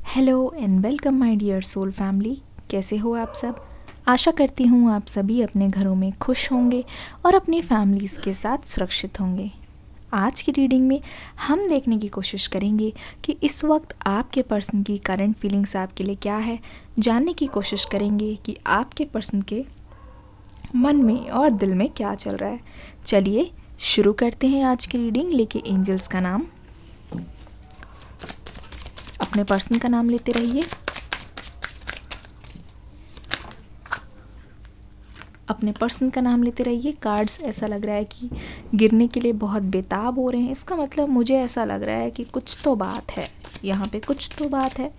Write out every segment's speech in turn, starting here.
Hello and welcome my dear soul family. कैसे हो आप सब? आशा करती हूँ आप सभी अपने घरों में खुश होंगे और अपनी फैमिलीज़ के साथ सुरक्षित होंगे। आज की रीडिंग में हम देखने की कोशिश करेंगे कि इस वक्त आपके पर्सन की करंट फीलिंग्स आपके लिए क्या है। जानने की कोशिश करेंगे कि आपके पर्सन के मन में और दिल में क्या चल रहा है। चलिए शुरू करते हैं आज की रीडिंग। लेके एंजल्स का नाम, अपने पर्सन का नाम लेते रहिए। अपने पर्सन का नाम लेते रहिए। कार्ड्स ऐसा लग रहा है कि गिरने के लिए बहुत बेताब हो रहे हैं। इसका मतलब मुझे ऐसा लग रहा है कि कुछ तो बात है, यहाँ पे कुछ तो बात है,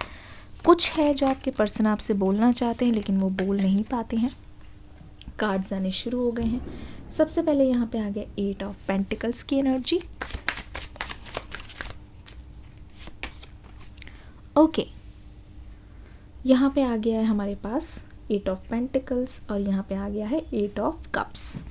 कुछ है जो आपके पर्सन आपसे बोलना चाहते हैं लेकिन वो बोल नहीं पाते हैं। कार्ड्स आने शुरू हो गए हैं। सबसे पहले यहाँ पे आ गया 8 ऑफ पेंटिकल्स की एनर्जी। ओके, यहाँ पे आ गया है हमारे पास 8 ऑफ पेंटिकल्स और यहाँ पे आ गया है 8 of cups.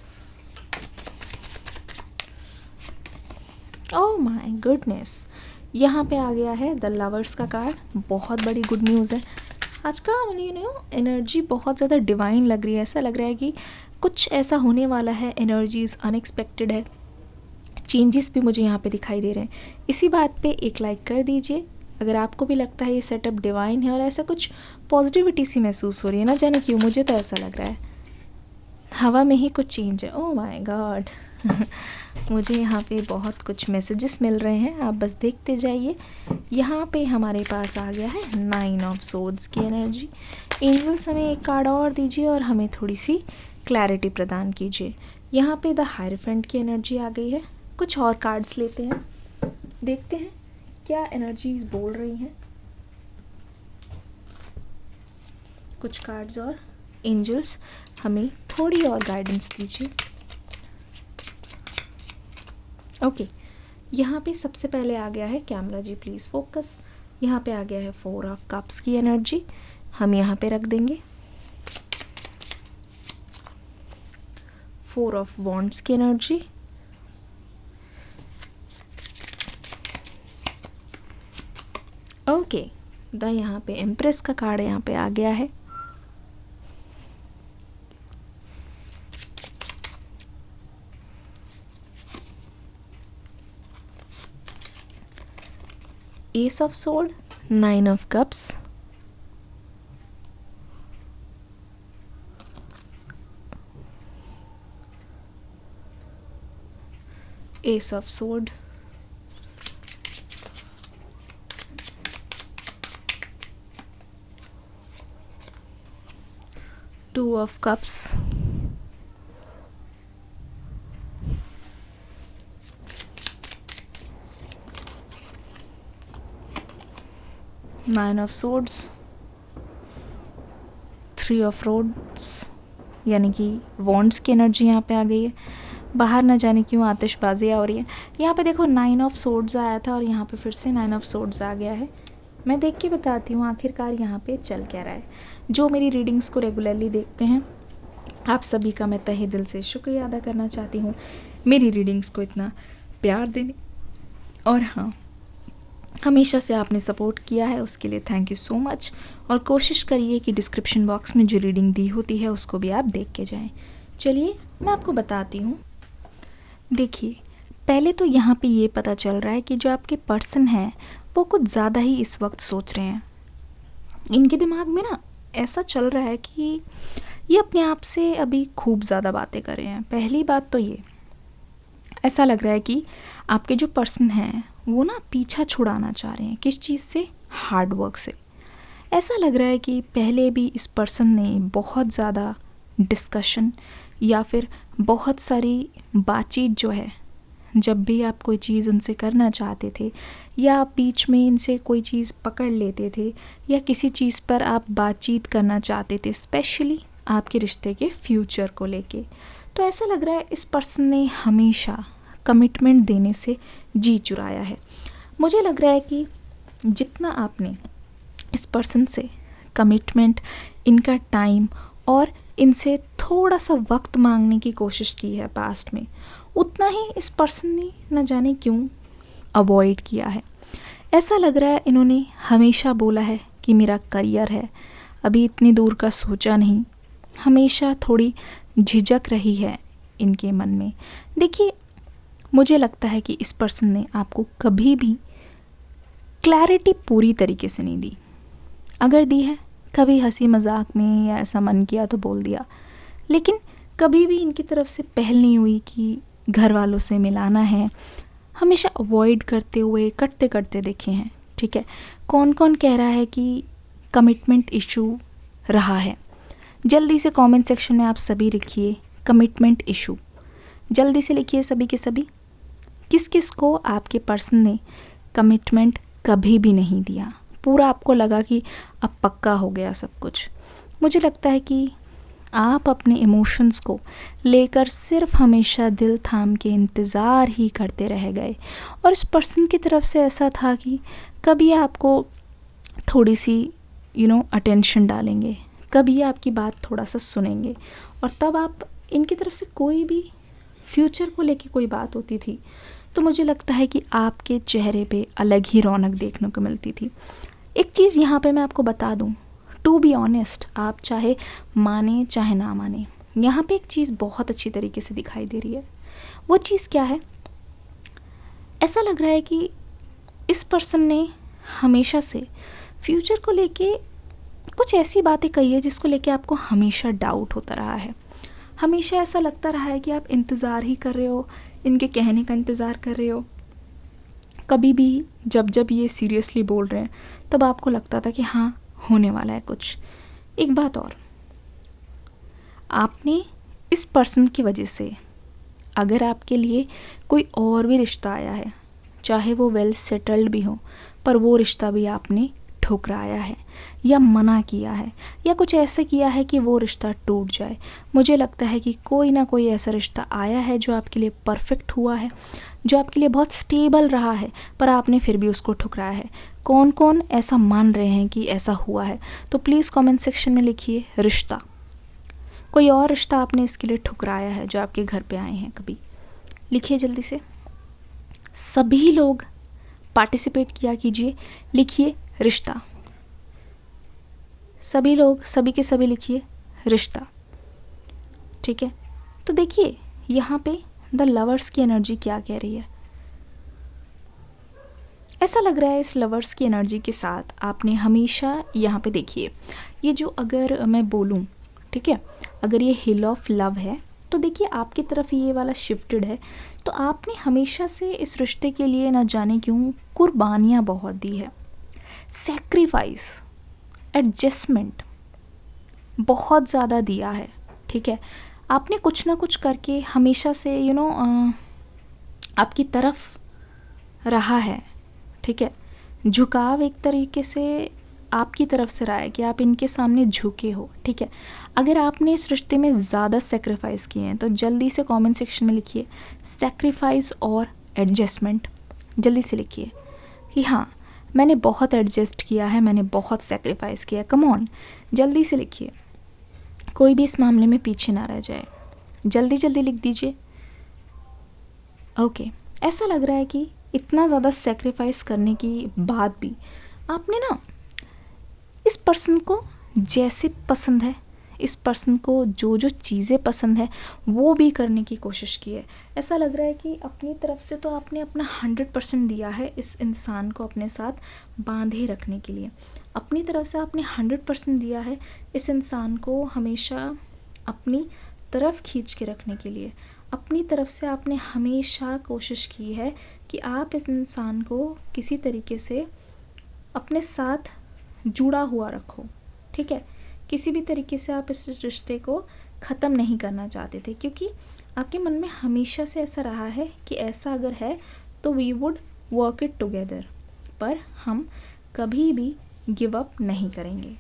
Oh my goodness, यहाँ पे आ गया है द लवर्स का कार्ड। बहुत बड़ी गुड न्यूज़ है। आज का एनर्जी बहुत ज़्यादा डिवाइन लग रही है। ऐसा लग रहा है कि कुछ ऐसा होने वाला है। एनर्जीज अनएक्सपेक्टेड है। चेंजेस भी मुझे यहाँ पे दिखाई दे रहे हैं। इसी बात पे एक लाइक कर दीजिए अगर आपको भी लगता है ये सेटअप डिवाइन है और ऐसा कुछ पॉजिटिविटी सी महसूस हो रही है। ना जाने क्यों, मुझे तो ऐसा लग रहा है हवा में ही कुछ चेंज है। ओह माय गॉड मुझे यहाँ पे बहुत कुछ मैसेजेस मिल रहे हैं, आप बस देखते जाइए। यहाँ पे हमारे पास आ गया है 9 ऑफ सोर्ड्स की एनर्जी। एंजल्स हमें एक कार्ड और दीजिए और हमें थोड़ी सी क्लैरिटी प्रदान कीजिए। यहाँ पे द हायरफेंट की एनर्जी आ गई है। कुछ और कार्ड्स लेते हैं, देखते हैं क्या एनर्जीज बोल रही हैं। कुछ कार्ड्स और एंजल्स हमें थोड़ी और गाइडेंस दीजिए। ओके, यहाँ पे सबसे पहले आ गया है, कैमरा जी प्लीज़ फोकस, यहाँ पे आ गया है 4 ऑफ कप्स की एनर्जी। हम यहाँ पे रख देंगे 4 ऑफ वॉन्ड्स की एनर्जी। ओके, यहाँ पे एम्प्रेस का कार्ड यहाँ पे आ गया है। Ace of sword, 9 of cups, ace of sword, two of cups, nine of swords, 3 of rods, यानी कि वॉन्ड्स की एनर्जी यहाँ पे आ गई है। बाहर न जाने क्यों आतिशबाजियाँ हो रही है। यहाँ पे देखो 9 ऑफ सोर्ड्स आया था और यहाँ पे फिर से 9 ऑफ सोर्ड्स आ गया है। मैं देख के बताती हूँ आखिरकार यहाँ पे चल क्या रहा है। जो मेरी रीडिंग्स को रेगुलरली देखते हैं, आप सभी का मैं तहे दिल से शुक्रिया अदा करना चाहती हूँ मेरी रीडिंग्स को इतना प्यार देने, और हाँ, हमेशा से आपने सपोर्ट किया है उसके लिए थैंक यू सो मच। और कोशिश करिए कि डिस्क्रिप्शन बॉक्स में जो रीडिंग दी होती है उसको भी आप देख के जाएं। चलिए मैं आपको बताती हूँ। देखिए, पहले तो यहाँ पे ये पता चल रहा है कि जो आपके पर्सन हैं वो कुछ ज़्यादा ही इस वक्त सोच रहे हैं। इनके दिमाग में ना ऐसा चल रहा है कि ये अपने आप से अभी खूब ज़्यादा बातें कर रहे हैं। पहली बात तो ये ऐसा लग रहा है कि आपके जो पर्सन हैं वो ना पीछा छुड़ाना चाह रहे हैं। किस चीज़ से? हार्ड वर्क से। ऐसा लग रहा है कि पहले भी इस पर्सन ने बहुत ज़्यादा डिस्कशन या फिर बहुत सारी बातचीत जो है, जब भी आप कोई चीज़ उनसे करना चाहते थे या आप बीच में इनसे कोई चीज़ पकड़ लेते थे या किसी चीज़ पर आप बातचीत करना चाहते थे, स्पेशली आपके रिश्ते के फ्यूचर को लेके, तो ऐसा लग रहा है इस पर्सन ने हमेशा कमिटमेंट देने से जी चुराया है। मुझे लग रहा है कि जितना आपने इस पर्सन से कमिटमेंट, इनका टाइम और इनसे थोड़ा सा वक्त मांगने की कोशिश की है पास्ट में, उतना ही इस पर्सन ने न जाने क्यों अवॉइड किया है। ऐसा लग रहा है इन्होंने हमेशा बोला है कि मेरा करियर है, अभी इतनी दूर का सोचा नहीं। हमेशा थोड़ी झिझक रही है इनके मन में। देखिए, मुझे लगता है कि इस पर्सन ने आपको कभी भी क्लैरिटी पूरी तरीके से नहीं दी। अगर दी है, कभी हंसी मजाक में या ऐसा मन किया तो बोल दिया, लेकिन कभी भी इनकी तरफ से पहल नहीं हुई कि घर वालों से मिलाना है। हमेशा अवॉइड करते हुए करते करते देखे हैं। ठीक है, कौन कौन कह रहा है कि कमिटमेंट इशू रहा है? जल्दी से कमेंट सेक्शन में आप सभी लिखिए कमिटमेंट इशू। जल्दी से लिखिए सभी के सभी। किस किस को आपके पर्सन ने कमिटमेंट कभी भी नहीं दिया? पूरा आपको लगा कि अब पक्का हो गया सब कुछ। मुझे लगता है कि आप अपने इमोशंस को लेकर सिर्फ हमेशा दिल थाम के इंतज़ार ही करते रह गए, और इस पर्सन की तरफ से ऐसा था कि कभी आपको थोड़ी सी अटेंशन डालेंगे, कभी आपकी बात थोड़ा सा सुनेंगे, और तब आप इनकी तरफ से कोई भी फ्यूचर को लेके कोई बात होती थी तो मुझे लगता है कि आपके चेहरे पे अलग ही रौनक देखने को मिलती थी। एक चीज़ यहाँ पे मैं आपको बता दूँ, टू बी ऑनेस्ट, आप चाहे माने चाहे ना माने, यहाँ पे एक चीज़ बहुत अच्छी तरीके से दिखाई दे रही है। वो चीज़ क्या है? ऐसा लग रहा है कि इस पर्सन ने हमेशा से फ्यूचर को लेके कुछ ऐसी बातें कही है जिसको लेके आपको हमेशा डाउट होता रहा है। हमेशा ऐसा लगता रहा है कि आप इंतज़ार ही कर रहे हो, इनके कहने का इंतज़ार कर रहे हो। कभी भी जब जब ये सीरियसली बोल रहे हैं तब आपको लगता था कि हाँ, होने वाला है कुछ। एक बात और, आपने इस पर्सन की वजह से, अगर आपके लिए कोई और भी रिश्ता आया है, चाहे वो वेल सेटल्ड भी हो, पर वो रिश्ता भी आपने ठुकराया है या मना किया है या कुछ ऐसे किया है कि वो रिश्ता टूट जाए। मुझे लगता है कि कोई ना कोई ऐसा रिश्ता आया है जो आपके लिए परफेक्ट हुआ है, जो आपके लिए बहुत स्टेबल रहा है, पर आपने फिर भी उसको ठुकराया है। कौन कौन ऐसा मान रहे हैं कि ऐसा हुआ है? तो प्लीज़ कमेंट सेक्शन में लिखिए रिश्ता। कोई और रिश्ता आपने इसके लिए ठुकराया है जो आपके घर पे आए हैं कभी? लिखिए जल्दी से। सभी लोग पार्टिसिपेट किया कीजिए, लिखिए रिश्ता। सभी लोग, सभी के सभी लिखिए रिश्ता। ठीक है, तो देखिए यहाँ पे द लवर्स की एनर्जी क्या कह रही है। ऐसा लग रहा है इस लवर्स की एनर्जी के साथ आपने हमेशा, यहाँ पे देखिए, ये जो अगर मैं बोलूँ, ठीक है, अगर ये हिल ऑफ लव है तो देखिए आपकी तरफ ये वाला शिफ्टेड है, तो आपने हमेशा से इस रिश्ते के लिए ना जाने क्यों कुर्बानियाँ बहुत दी है, सैक्रिफाइस, एडजस्टमेंट बहुत ज़्यादा दिया है। ठीक है, आपने कुछ ना कुछ करके हमेशा से आपकी तरफ रहा है। ठीक है, झुकाव एक तरीके से आपकी तरफ से रहा है कि आप इनके सामने झुके हो। ठीक है, अगर आपने इस रिश्ते में ज़्यादा सेक्रीफाइस किए हैं तो जल्दी से कमेंट सेक्शन में लिखिए सेक्रीफाइस और एडजस्टमेंट। जल्दी से लिखिए कि हाँ, मैंने बहुत एडजस्ट किया है, मैंने बहुत सेक्रीफाइस किया है। कम ऑन, जल्दी से लिखिए, कोई भी इस मामले में पीछे ना रह जाए। जल्दी जल्दी लिख दीजिए। ओके, ऐसा लग रहा है कि इतना ज़्यादा सेक्रीफाइस करने की बाद भी आपने ना इस पर्सन को जैसे पसंद है, इस पर्सन को जो जो चीज़ें पसंद है वो भी करने की कोशिश की है। ऐसा लग रहा है कि अपनी तरफ से तो आपने अपना 100% दिया है इस इंसान को अपने साथ बांधे रखने के लिए। अपनी तरफ से आपने 100% दिया है इस इंसान को हमेशा अपनी तरफ खींच के रखने के लिए। अपनी तरफ से आपने हमेशा कोशिश की है कि आप इस इंसान को किसी तरीके से अपने साथ जुड़ा हुआ रखो। ठीक है, किसी भी तरीके से आप इस रिश्ते को ख़त्म नहीं करना चाहते थे, क्योंकि आपके मन में हमेशा से ऐसा रहा है कि ऐसा अगर है तो we would work it together, पर हम कभी भी गिव अप नहीं करेंगे।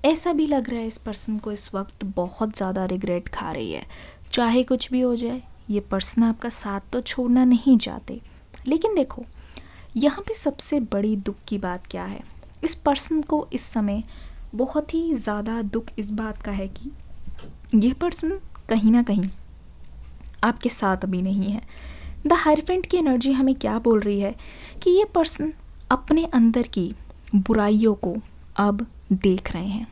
ऐसा भी लग रहा है इस पर्सन को इस वक्त बहुत ज़्यादा रिग्रेट खा रही है। चाहे कुछ भी हो जाए, ये पर्सन आपका साथ तो छोड़ना नहीं चाहते। लेकिन देखो, यहाँ पे सबसे बड़ी दुख की बात क्या है? इस पर्सन को इस समय बहुत ही ज़्यादा दुख इस बात का है कि ये पर्सन कहीं ना कहीं आपके साथ अभी नहीं है। द हायरफेंट की एनर्जी हमें क्या बोल रही है कि ये पर्सन अपने अंदर की बुराइयों को अब देख रहे हैं।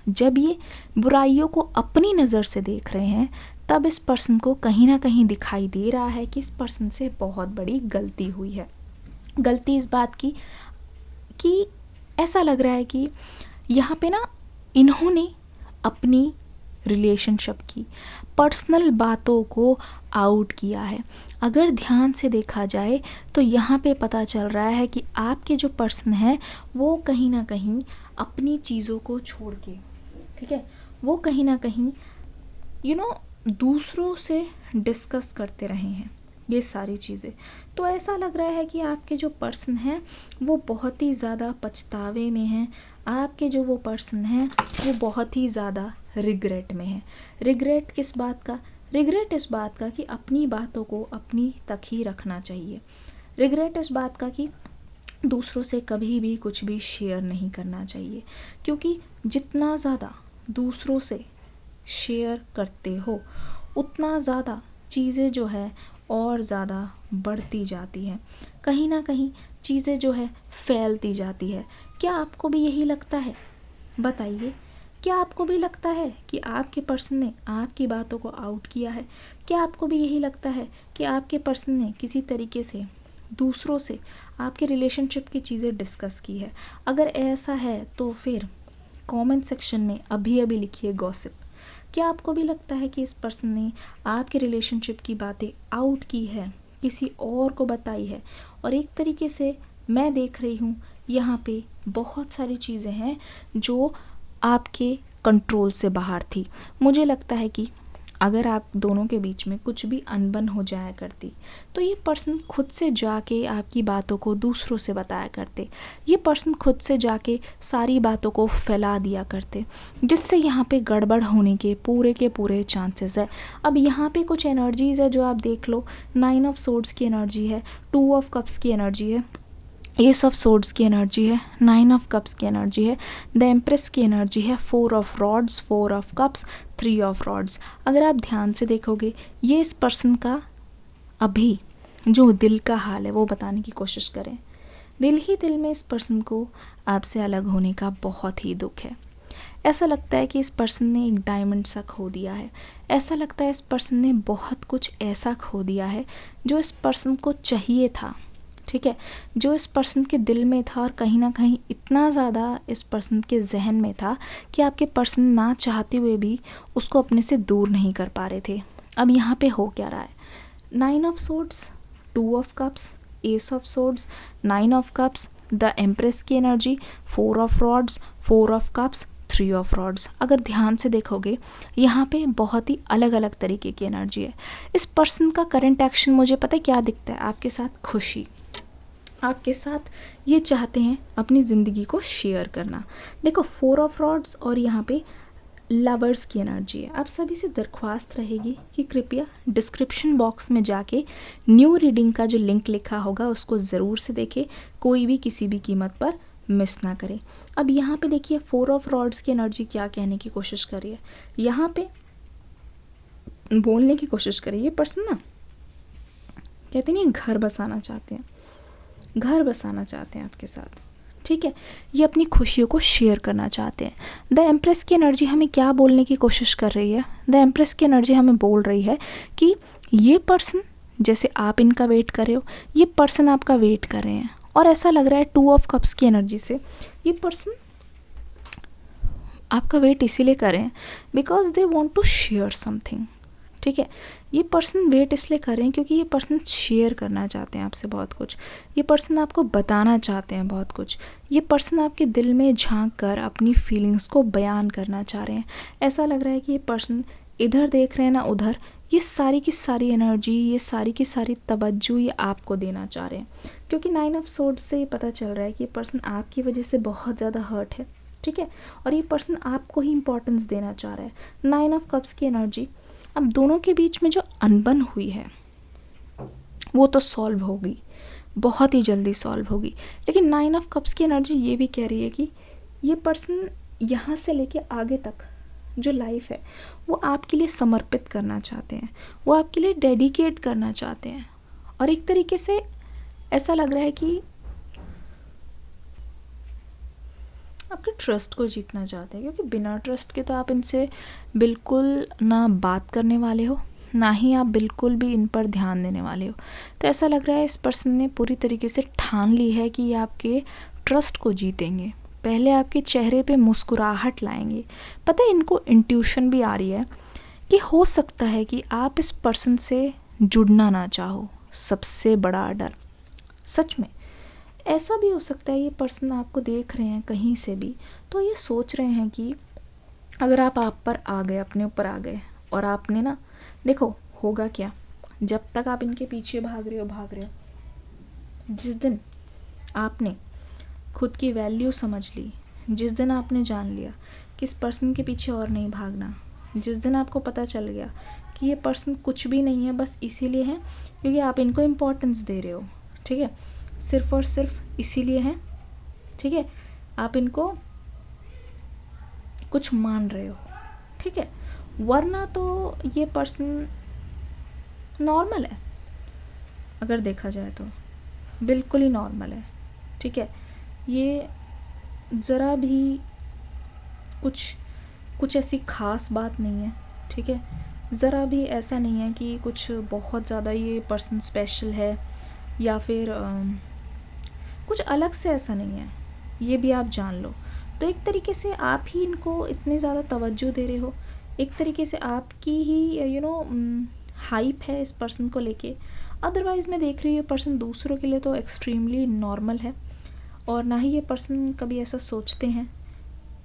जब ये बुराइयों को अपनी नज़र से देख रहे हैं तब इस पर्सन को कहीं ना कहीं दिखाई दे रहा है कि इस पर्सन से बहुत बड़ी गलती हुई है। गलती इस बात की कि ऐसा लग रहा है कि यहाँ पे ना इन्होंने अपनी रिलेशनशिप की पर्सनल बातों को आउट किया है। अगर ध्यान से देखा जाए तो यहाँ पे पता चल रहा है कि आपके जो पर्सन है वो कहीं ना कहीं अपनी चीज़ों को छोड़ के, ठीक है, वो कहीं ना कहीं दूसरों से डिस्कस करते रहे हैं ये सारी चीज़ें। तो ऐसा लग रहा है कि आपके जो पर्सन हैं वो बहुत ही ज़्यादा पछतावे में हैं। आपके जो वो पर्सन हैं वो बहुत ही ज़्यादा रिग्रेट में है। रिग्रेट किस बात का? रिग्रेट इस बात का कि अपनी बातों को अपनी तक ही रखना चाहिए। रिग्रेट इस बात का कि दूसरों से कभी भी कुछ भी शेयर नहीं करना चाहिए, क्योंकि जितना ज़्यादा दूसरों से शेयर करते हो उतना ज़्यादा चीज़ें जो है और ज़्यादा बढ़ती जाती हैं, कहीं ना कहीं चीज़ें जो है फैलती जाती है। क्या आपको भी यही लगता है? बताइए, क्या आपको भी लगता है कि आपके पर्सन ने आपकी बातों को आउट किया है? क्या आपको भी यही लगता है कि आपके पर्सन ने किसी तरीके से दूसरों से आपके रिलेशनशिप की चीज़ें डिस्कस की है? अगर ऐसा है तो फिर कमेंट सेक्शन में अभी अभी लिखिए गॉसिप। क्या आपको भी लगता है कि इस पर्सन ने आपके रिलेशनशिप की बातें आउट की है, किसी और को बताई है? और एक तरीके से मैं देख रही हूँ यहाँ पे बहुत सारी चीज़ें हैं जो आपके कंट्रोल से बाहर थी। मुझे लगता है कि अगर आप दोनों के बीच में कुछ भी अनबन हो जाया करती तो ये पर्सन खुद से जाके आपकी बातों को दूसरों से बताया करते। ये पर्सन खुद से जाके सारी बातों को फैला दिया करते, जिससे यहाँ पे गड़बड़ होने के पूरे चांसेस है। अब यहाँ पे कुछ एनर्जीज़ है जो आप देख लो। 9 ऑफ सोर्ड्स की एनर्जी है, 2 ऑफ कप्स की एनर्जी है, एस ऑफ सोर्ड्स की एनर्जी है, 9 ऑफ कप्स की एनर्जी है, द एम्प्रेस की एनर्जी है, 4 of rods, 4 of cups, 3 of rods. अगर आप ध्यान से देखोगे ये इस पर्सन का अभी जो दिल का हाल है वो बताने की कोशिश करें। दिल ही दिल में इस पर्सन को आपसे अलग होने का बहुत ही दुख है। ऐसा लगता है कि इस पर्सन ने एक डायमंड सा खो दिया है। ऐसा लगता है इस पर्सन ने बहुत कुछ ऐसा खो दिया है जो इस पर्सन को चाहिए था, ठीक है, जो इस पर्सन के दिल में था और कहीं ना कहीं इतना ज़्यादा इस पर्सन के जहन में था कि आपके पर्सन ना चाहते हुए भी उसको अपने से दूर नहीं कर पा रहे थे। अब यहाँ पे हो क्या रहा है? 9 of swords, 2 of cups, ace of swords, 9 of cups, the empress की energy, 4 of rods, 4 of cups, 3 of rods. अगर ध्यान से देखोगे यहाँ पे बहुत ही अलग अलग तरीके की एनर्जी है। इस पर्सन का करंट एक्शन मुझे पता है क्या दिखता है? आपके साथ खुशी, आपके साथ ये चाहते हैं अपनी ज़िंदगी को शेयर करना। देखो 4 ऑफ रॉड्स और यहाँ पे लवर्स की एनर्जी है। आप सभी से दरख्वास्त रहेगी कि कृपया डिस्क्रिप्शन बॉक्स में जाके न्यू रीडिंग का जो लिंक लिखा होगा उसको ज़रूर से देखें, कोई भी किसी भी कीमत पर मिस ना करें। अब यहाँ पे देखिए 4 ऑफ रॉड्स की एनर्जी क्या कहने की कोशिश कर रही है, यहाँ पे बोलने की कोशिश करिए। ये पर्सन ना कहते नहीं घर बसाना चाहते हैं, घर बसाना चाहते हैं आपके साथ, ठीक है। ये अपनी खुशियों को शेयर करना चाहते हैं। द एम्प्रेस की एनर्जी हमें क्या बोलने की कोशिश कर रही है? द एम्प्रेस की एनर्जी हमें बोल रही है कि ये पर्सन, जैसे आप इनका वेट कर रहे हो, ये पर्सन आपका वेट कर रहे हैं। और ऐसा लग रहा है 2 ऑफ कप्स की एनर्जी से ये पर्सन आपका वेट इसीलिए कर रहे हैं because they want to share something, ठीक है। ये पर्सन वेट इसलिए कर रहे हैं क्योंकि ये पर्सन शेयर करना चाहते हैं आपसे बहुत कुछ। ये पर्सन आपको बताना चाहते हैं बहुत कुछ। ये पर्सन आपके दिल में झांक कर अपनी फीलिंग्स को बयान करना चाह रहे हैं। ऐसा लग रहा है कि ये पर्सन इधर देख रहे हैं ना उधर, ये सारी की सारी एनर्जी, ये सारी की सारी तवज्जो ये आपको देना चाह रहे हैं। क्योंकि 9 ऑफ सोर्ड्स से ये पता चल रहा है कि ये पर्सन आपकी वजह से बहुत ज़्यादा हर्ट है, ठीक है, और ये पर्सन आपको ही इम्पोर्टेंस देना चाह रहा है। 9 ऑफ कप्स की एनर्जी, अब दोनों के बीच में जो अनबन हुई है वो तो सॉल्व होगी, बहुत ही जल्दी सॉल्व होगी। लेकिन 9 ऑफ कप्स की एनर्जी ये भी कह रही है कि ये पर्सन यहाँ से लेके आगे तक जो लाइफ है वो आपके लिए समर्पित करना चाहते हैं, वो आपके लिए डेडिकेट करना चाहते हैं। और एक तरीके से ऐसा लग रहा है कि आपके ट्रस्ट को जीतना चाहते हैं, क्योंकि बिना ट्रस्ट के तो आप इनसे बिल्कुल ना बात करने वाले हो, ना ही आप बिल्कुल भी इन पर ध्यान देने वाले हो। तो ऐसा लग रहा है इस पर्सन ने पूरी तरीके से ठान ली है कि ये आपके ट्रस्ट को जीतेंगे। पहले आपके चेहरे पे मुस्कुराहट लाएंगे। पता है, इनको इंट्यूशन भी आ रही है कि हो सकता है कि आप इस पर्सन से जुड़ना ना चाहो। सबसे बड़ा डर, सच में ऐसा भी हो सकता है ये पर्सन आपको देख रहे हैं कहीं से भी, तो ये सोच रहे हैं कि अगर आप पर आ गए, अपने ऊपर आ गए, और आपने ना, देखो होगा क्या, जब तक आप इनके पीछे भाग रहे हो, जिस दिन आपने खुद की वैल्यू समझ ली, जिस दिन आपने जान लिया कि इस पर्सन के पीछे और नहीं भागना, जिस दिन आपको पता चल गया कि ये पर्सन कुछ भी नहीं है, बस इसीलिए है क्योंकि आप इनको इम्पोर्टेंस दे रहे हो, ठीक है, सिर्फ और सिर्फ इसीलिए है, ठीक है, आप इनको कुछ मान रहे हो, ठीक है, वरना तो ये पर्सन नॉर्मल है, अगर देखा जाए तो बिल्कुल ही नॉर्मल है, ठीक है। ये ज़रा भी कुछ ऐसी ख़ास बात नहीं है, ठीक है, ज़रा भी ऐसा नहीं है कि कुछ बहुत ज़्यादा ये पर्सन स्पेशल है या फिर कुछ अलग से, ऐसा नहीं है, ये भी आप जान लो। तो एक तरीके से आप ही इनको इतने ज़्यादा तवज्जो दे रहे हो, एक तरीके से आपकी ही हाइप है इस पर्सन को लेके। अदरवाइज़ मैं देख रही हूँ ये पर्सन दूसरों के लिए तो एक्सट्रीमली नॉर्मल है, और ना ही ये पर्सन कभी ऐसा सोचते हैं,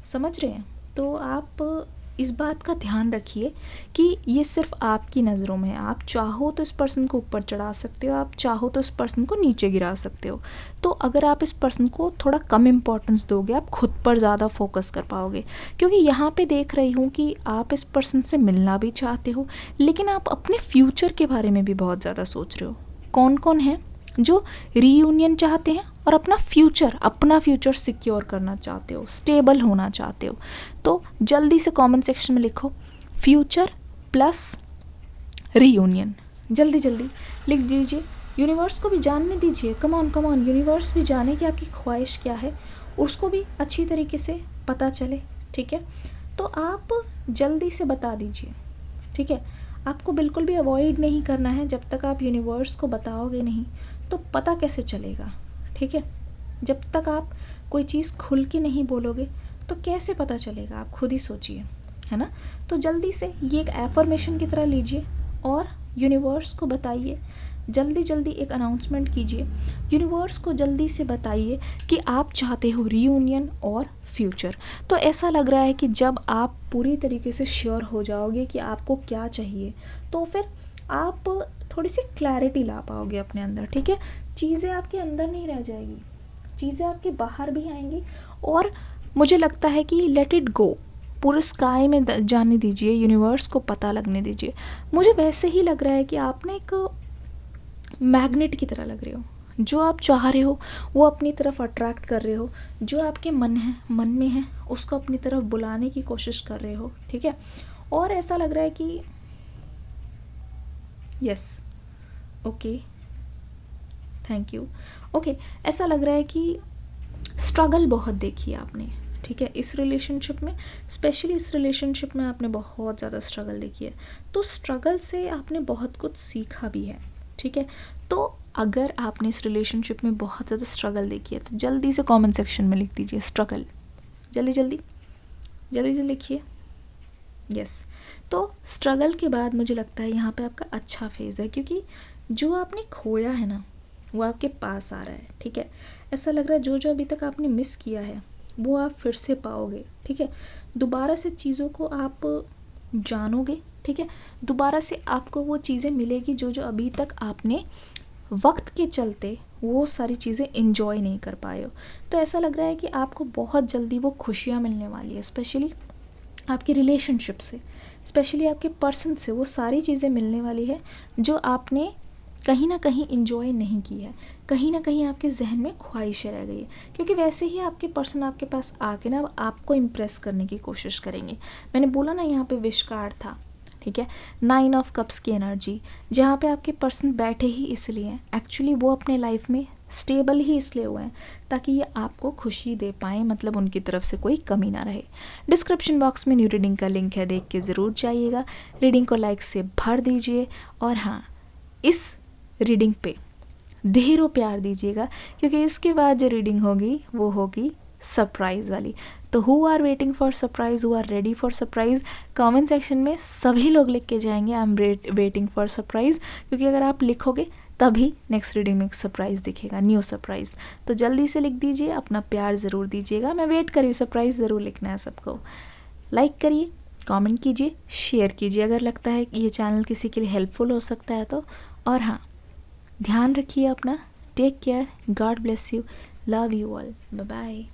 समझ रहे हैं। तो आप इस बात का ध्यान रखिए कि ये सिर्फ आपकी नज़रों में है। आप चाहो तो इस पर्सन को ऊपर चढ़ा सकते हो, आप चाहो तो इस पर्सन को नीचे गिरा सकते हो। तो अगर आप इस पर्सन को थोड़ा कम इम्पोर्टेंस दोगे, आप खुद पर ज़्यादा फोकस कर पाओगे, क्योंकि यहाँ पे देख रही हूँ कि आप इस पर्सन से मिलना भी चाहते हो, लेकिन आप अपने फ्यूचर के बारे में भी बहुत ज़्यादा सोच रहे हो। कौन कौन है जो रीयूनियन चाहते हैं और अपना फ्यूचर सिक्योर करना चाहते हो, स्टेबल होना चाहते हो? तो जल्दी से कमेंट सेक्शन में लिखो फ्यूचर प्लस रीयूनियन, जल्दी जल्दी लिख दीजिए। यूनिवर्स को भी जानने दीजिए, कम ऑन यूनिवर्स भी जाने कि आपकी ख्वाहिश क्या है, उसको भी अच्छी तरीके से पता चले, ठीक है। तो आप जल्दी से बता दीजिए, ठीक है। आपको बिल्कुल भी अवॉइड नहीं करना है, जब तक आप यूनिवर्स को बताओगे नहीं तो पता कैसे चलेगा, ठीक है। जब तक आप कोई चीज़ खुल के नहीं बोलोगे तो कैसे पता चलेगा, आप खुद ही सोचिए, है ना। तो जल्दी से ये एक एफर्मेशन की तरह लीजिए और यूनिवर्स को बताइए, जल्दी जल्दी एक अनाउंसमेंट कीजिए, यूनिवर्स को जल्दी से बताइए कि आप चाहते हो रीयूनियन और फ्यूचर। तो ऐसा लग रहा है कि जब आप पूरी तरीके से श्योर हो जाओगे कि आपको क्या चाहिए, तो फिर आप थोड़ी सी क्लैरिटी ला पाओगे अपने अंदर, ठीक है। चीज़ें आपके अंदर नहीं रह जाएगी, चीज़ें आपके बाहर भी आएंगी, और मुझे लगता है कि लेट इट गो, पूरे स्काई में जाने दीजिए, यूनिवर्स को पता लगने दीजिए। मुझे वैसे ही लग रहा है कि आप ना एक मैग्नेट की तरह लग रहे हो, जो आप चाह रहे हो वो अपनी तरफ अट्रैक्ट कर रहे हो, जो आपके मन में है उसको अपनी तरफ बुलाने की कोशिश कर रहे हो, ठीक है। और ऐसा लग रहा है कि yes, okay, thank you, okay, ऐसा लग रहा है कि स्ट्रगल बहुत देखी है आपने, ठीक है, इस रिलेशनशिप में, स्पेशली इस रिलेशनशिप में आपने बहुत ज़्यादा स्ट्रगल देखी है। तो स्ट्रगल से आपने बहुत कुछ सीखा भी है, ठीक है। तो अगर आपने इस रिलेशनशिप में बहुत ज़्यादा स्ट्रगल देखी है तो जल्दी से कमेंट सेक्शन में लिख दीजिए स्ट्रगल, जल्दी जल्दी लिखिए, यस। तो स्ट्रगल के बाद मुझे लगता है यहाँ पे आपका अच्छा फेज़ है, क्योंकि जो आपने खोया है ना वो आपके पास आ रहा है, ठीक है। ऐसा लग रहा है जो अभी तक आपने मिस किया है वो आप फिर से पाओगे, ठीक है। दोबारा से चीज़ों को आप जानोगे, ठीक है, दोबारा से आपको वो चीज़ें मिलेगी जो अभी तक आपने वक्त के चलते वो सारी चीज़ें एंजॉय नहीं कर पाए हो। तो ऐसा लग रहा है कि आपको बहुत जल्दी वो खुशियाँ मिलने वाली है, स्पेशली आपके रिलेशनशिप से, स्पेशली आपके पर्सन से वो सारी चीज़ें मिलने वाली है जो आपने कहीं ना कहीं इंजॉय नहीं की है, कहीं ना कहीं आपके जहन में ख्वाहिशें रह गई है, क्योंकि वैसे ही आपके पर्सन आपके पास आके ना आपको इम्प्रेस करने की कोशिश करेंगे। मैंने बोला ना यहाँ पे विश कार्ड था, ठीक है, 9 ऑफ कप्स की एनर्जी, जहाँ पे आपके पर्सन बैठे ही इसलिए हैं, एक्चुअली वो अपने लाइफ में स्टेबल ही इसलिए हुए हैं ताकि ये आपको खुशी दे पाएँ, मतलब उनकी तरफ से कोई कमी ना रहे। डिस्क्रिप्शन बॉक्स में न्यू रीडिंग का लिंक है, देख के ज़रूर जाइएगा। रीडिंग को लाइक से भर दीजिए और हाँ, इस रीडिंग पे ढेरों प्यार दीजिएगा, क्योंकि इसके बाद जो रीडिंग होगी वो होगी सरप्राइज़ वाली। तो who are waiting for surprise, who are ready for surprise, comment section में सभी लोग लिख के जाएंगे I am waiting for surprise, क्योंकि अगर आप लिखोगे तभी नेक्स्ट रीडिंग में एक सरप्राइज़ दिखेगा, न्यू सरप्राइज़। तो जल्दी से लिख दीजिए, अपना प्यार ज़रूर दीजिएगा, मैं वेट करी हूँ, सरप्राइज़ ज़रूर लिखना है सबको। लाइक करिए, कमेंट कीजिए, शेयर कीजिए अगर लगता है कि ये चैनल किसी के लिए हेल्पफुल हो सकता है तो। और हाँ, ध्यान रखिए अपना, take care, God bless you, love you all, bye bye.